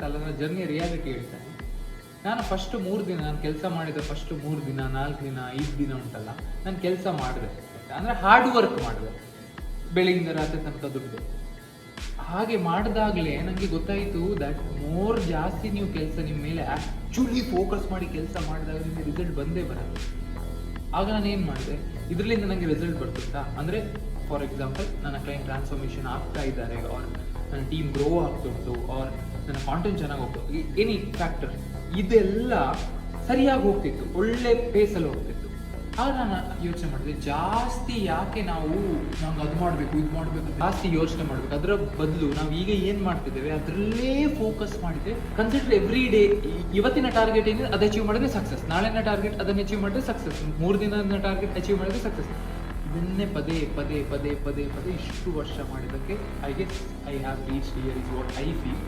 ಅಲ್ಲ journey reality ಹೇಳ್ತಾನೆ. ನಾನು ಫಸ್ಟ್ 3 ದಿನ ನಾನು ಕೆಲಸ ಮಾಡಿದ ಫಸ್ಟ್ 3 ದಿನ 4 ದಿನ 5 ದಿನ ಉಂಟಲ್ಲ, ನಾನು ಕೆಲಸ ಮಾಡಿದೆ ಅಂದರೆ ಹಾರ್ಡ್ ವರ್ಕ್ ಮಾಡಿದೆ, ಬೆಳಗಿಂದ ರಾತ್ರಿ ತನಕ ದುಡ್ಡು. ಹಾಗೆ ಮಾಡಿದಾಗಲೇ ನನಗೆ ಗೊತ್ತಾಯಿತು ದಟ್ ಮೋರ್ ಜಾಸ್ತಿ ನೀವು ಕೆಲಸ ನಿಮ್ಮ ಮೇಲೆ ಆ್ಯಕ್ಚುಲಿ ಫೋಕಸ್ ಮಾಡಿ ಕೆಲಸ ಮಾಡಿದಾಗ ನಿಮಗೆ ರಿಸಲ್ಟ್ ಬಂದೇ ಬರುತ್ತೆ. ಆಗ ನಾನು ಏನು ಮಾಡಿದೆ, ಇದರಿಂದ ನನಗೆ ರಿಸಲ್ಟ್ ಬರ್ತುತ್ತಾ ಅಂದರೆ ಫಾರ್ ಎಕ್ಸಾಂಪಲ್ ನನ್ನ ಕ್ಲೈಂಟ್ ಟ್ರಾನ್ಸ್ಫಾರ್ಮೇಷನ್ ಆಗ್ತಾ ಇದ್ದಾರೆ, ಆರ್ ನನ್ನ ಟೀಮ್ ಗ್ರೋ ಆಗ್ತಿತ್ತು, ಆರ್ ನನ್ನ ಕಾಂಟೆಂಟ್ ಚೆನ್ನಾಗಿ ಹೋಗ್ತು, ಎನಿ ಫ್ಯಾಕ್ಟರ್ ಇದೆಲ್ಲ ಸರಿಯಾಗಿ ಹೋಗ್ತಿತ್ತು, ಒಳ್ಳೆ ಪೇಸಲ್ಲಿ ಹೋಗ್ತಿತ್ತು. ಆಗ ನಾನು ಯೋಚನೆ ಮಾಡಿದೆ, ಜಾಸ್ತಿ ಯಾಕೆ ನಾವು ಅದು ಮಾಡಬೇಕು ಇದು ಮಾಡಬೇಕು ಜಾಸ್ತಿ ಯೋಚನೆ ಮಾಡಬೇಕು, ಅದರ ಬದಲು ನಾವು ಈಗ ಏನು ಮಾಡ್ತಿದ್ದೇವೆ ಅದರಲ್ಲೇ ಫೋಕಸ್ ಮಾಡಿದ್ರೆ ಕನ್ಸಿಡರ್ ಎವ್ರಿ ಡೇ. ಇವತ್ತಿನ ಟಾರ್ಗೆಟ್ ಏನಿದೆ ಅದು ಅಚೀವ್ ಮಾಡಿದ್ರೆ ಸಕ್ಸಸ್, ನಾಳೆನ ಟಾರ್ಗೆಟ್ ಅದನ್ನು ಅಚೀವ್ ಮಾಡಿದ್ರೆ ಸಕ್ಸಸ್, 3 ದಿನದ ಟಾರ್ಗೆಟ್ ಅಚೀವ್ ಮಾಡಿದ್ರೆ ಸಕ್ಸಸ್. ಇದನ್ನೇ ಪದೇ ಪದೇ ಪದೇ ಪದೇ ಪದೇ ಇಷ್ಟು ವರ್ಷ ಮಾಡಿದ್ದಕ್ಕೆ I guess I have reached here is what I feel.